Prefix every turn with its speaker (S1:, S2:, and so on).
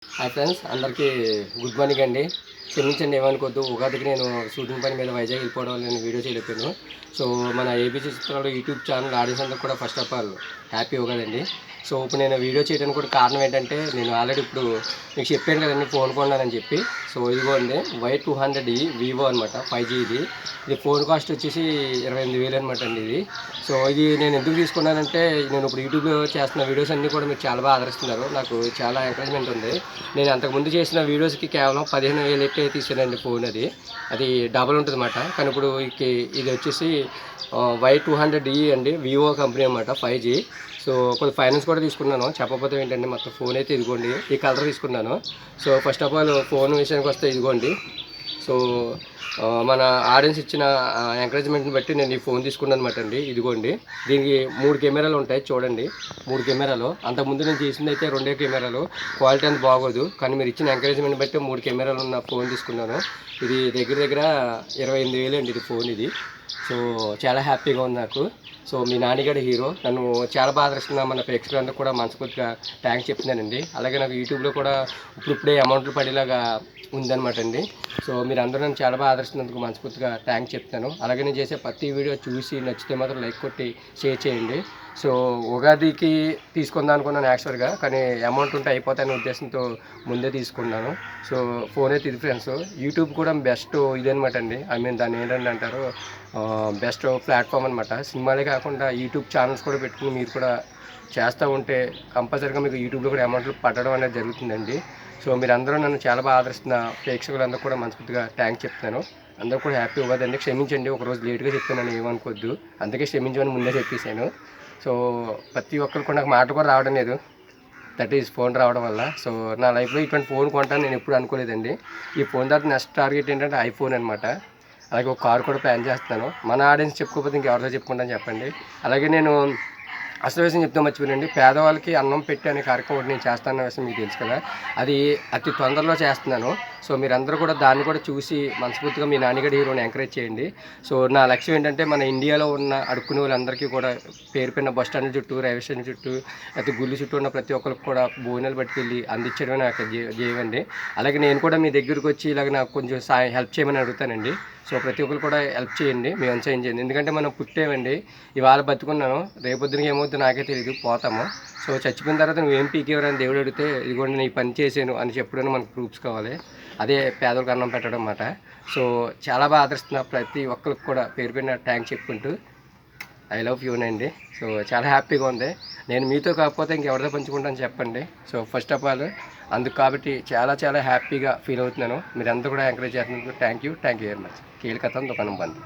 S1: Hi friends, అందరికీ good morning అండి. క్షమించండి, ఏమనుకోవద్దు. ఉగాదికి నేను షూటింగ్ పని మీద వైజాగ్ వెళ్ళిపోవడం వల్ల నేను వీడియో చేయలేకపోయాను. సో మన ఏబీసీ చిత్రాలు యూట్యూబ్ ఛానల్ ఆడియన్స్ అందరికి కూడా first of all happy Ugadi అండి. సో ఇప్పుడు నేను వీడియో చేయడానికి కూడా కారణం ఏంటంటే, నేను ఆల్రెడీ ఇప్పుడు మీకు చెప్పాను కదండి ఫోన్ కొన్నానని చెప్పి. సో ఇదిగోండి Y200 వివో అనమాట, 5G ఇది ఫోన్ కాస్ట్ వచ్చేసి 28,000 అనమాట అండి ఇది. సో ఇది నేను ఎందుకు తీసుకున్నానంటే, నేను ఇప్పుడు యూట్యూబ్లో చేస్తున్న వీడియోస్ అన్నీ కూడా మీరు చాలా బాగా ఆదరిస్తున్నారు. నాకు చాలా ఎంకరేజ్మెంట్ ఉంది. నేను అంతకుముందు చేసిన వీడియోస్కి కేవలం 15,000 ఎట్టే తీసానండి ఫోన్. అది డబల్ ఉంటుంది అన్నమాట. కానీ ఇప్పుడు ఇది వచ్చేసి Y200 అండి, వివో కంపెనీ అనమాట, 5G. సో కొంచెం ఫైనాన్స్ కూడా తీసుకున్నాను. చెప్పకపోతే ఏంటంటే, మొత్తం ఫోన్ అయితే ఇదిగోండి ఈ కలర్ తీసుకున్నాను. So first of all phone విషయానికి వస్తే ఇదిగోండి. సో మన ఆడియన్స్ ఇచ్చిన ఎంకరేజ్మెంట్ని బట్టి నేను ఈ ఫోన్ తీసుకున్నాను అనమాట అండి. ఇదిగోండి, దీనికి 3 కెమెరాలు ఉంటాయి చూడండి. 3 కెమెరాలు. అంతకుముందు నేను చేసింది అయితే 2 కెమెరాలు, క్వాలిటీ అంత బాగోదు. కానీ మీరు ఇచ్చిన ఎంకరేజ్మెంట్ బట్టి 3 కెమెరాలు ఉన్న ఫోన్ తీసుకున్నాను. ఇది దగ్గర దగ్గర 28,000 అండి ఇది ఫోన్ ఇది. సో చాలా హ్యాపీగా ఉంది నాకు. సో మీ నానిగాడి హీరో నన్ను చాలా బాగా ఆదరిస్తున్న మన ప్రేక్షకులందరూ కూడా మనస్ఫూర్తిగా థ్యాంక్స్ చెప్తున్నానండి. అలాగే నాకు యూట్యూబ్లో కూడా ఇప్పుడే అమౌంట్లు పడేలాగా ఉందన్నమాట అండి. సో మీరు అందరూ నన్ను చాలా బాగా ఆదరిస్తున్నందుకు మనస్ఫూర్తిగా థ్యాంక్స్ చెప్తాను. అలాగే నేను చేసే ప్రతి వీడియో చూసి నచ్చితే మాత్రం లైక్ కొట్టి షేర్ చేయండి. సో ఉగాదికి తీసుకుందాం అనుకున్నాను యాక్చువల్గా, కానీ అమౌంట్ ఉంటే అయిపోతాయనే ఉద్దేశంతో ముందే తీసుకున్నాను. సో ఫోన్ అయితే ఇది ఫ్రెండ్స్. యూట్యూబ్ కూడా బెస్ట్ ఇదనమాట అండి. దాన్ని ఏంటంటే అంటారు, బెస్ట్ ప్లాట్ఫామ్ అనమాట. సినిమాలే కాకుండా యూట్యూబ్ ఛానల్స్ కూడా పెట్టుకుని మీరు కూడా చేస్తూ ఉంటే కంపల్సరీగా మీకు యూట్యూబ్లో కూడా అమౌంట్లు పట్టడం అనేది జరుగుతుందండి. సో మీరందరూ నన్ను చాలా బాగా ఆదరిస్తున్న ప్రేక్షకులందరూ కూడా మనస్ఫూర్తిగా థ్యాంక్స్ చెప్తాను. అందరూ కూడా హ్యాపీ ఉగాదండి. క్షమించండి, ఒకరోజు లేట్గా చెప్తానని ఏమనుకోవద్దు. అందుకే క్షమించమని ముందే చెప్పేశాను. సో ప్రతి ఒక్కరు కూడా నాకు మాట కూడా రావడం లేదు, దట్ ఈజ్ ఫోన్ రావడం వల్ల. సో నా లైఫ్లో ఇటువంటి ఫోన్ కొంటాను నేను ఎప్పుడు అనుకోలేదండి. ఈ ఫోన్ తర్వాత నెక్స్ట్ టార్గెట్ ఏంటంటే ఐఫోన్ అనమాట. అలాగే ఒక కార్ కూడా ప్లాన్ చేస్తున్నాను. మన ఆడియన్స్ చెప్పుకోకపోతే ఇంకెవరితో చెప్పుకుంటాను చెప్పండి. అలాగే నేను అసలు విషయం చెప్తే మర్చిపోయానండి, పేదవాళ్ళకి అన్నం పెట్టి అనే కార్యక్రమం నేను చేస్తానన్న విషయం మీకు తెలుసు కదా. అది అతి తొందరలో చేస్తున్నాను. సో మీరందరూ కూడా దాన్ని కూడా చూసి మనస్ఫూర్తిగా మీ నానిగడి హీరోని ఎంకరేజ్ చేయండి. సో నా లక్ష్యం ఏంటంటే, మన ఇండియాలో ఉన్న అడుక్కునే వాళ్ళందరికీ కూడా పేరు పైన బస్ స్టాండ్ చుట్టూ, రైల్వే స్టేషన్ చుట్టూ, అయితే గుళ్ళు చుట్టూ ఉన్న ప్రతి ఒక్కరికి కూడా భోజనాలు పట్టుకెళ్ళి అందించడమే నాకు జేయండి. అలాగే నేను కూడా మీ దగ్గరికి వచ్చి ఇలాగ నాకు కొంచెం హెల్ప్ చేయమని అడుగుతానండి. సో ప్రతి ఒక్కరు కూడా హెల్ప్ చేయండి, మీ వంతు చేయండి. ఎందుకంటే మనం పుట్టేవండి, ఇవాళ బతుకున్నాను, రేపొద్దునకి ఏమవుతుందో నాకే తెలియదు, పోతాము. సో చచ్చిపోయిన తర్వాత నువ్వేం పీకేవరని దేవుడు అడిగితే, ఇదిగోండి నేను ఈ పని చేశాను అని చెప్పడానికి మనకు ప్రూఫ్స్ కావాలి. అదే పేదలకు అన్నం పెట్టడం అన్నమాట. సో చాలా బాగా ఆదరిస్తున్న ప్రతి ఒక్కరికి కూడా పేరు పైన థ్యాంక్స్ చెప్పుకుంటూ ఐ లవ్ యూ అండి. సో చాలా హ్యాపీగా ఉంది. నేను మీతో కాకపోతే ఇంకెవరితో పంచుకుంటాను చెప్పండి. సో ఫస్ట్ ఆఫ్ ఆల్ అందుకు కాబట్టి చాలా చాలా హ్యాపీగా ఫీల్ అవుతున్నాను. మీరందరూ కూడా ఎంకరేజ్ చేస్తున్నందుకు థ్యాంక్ యూ వెరీ మచ్. కీలకతం దుకాణం బంద్.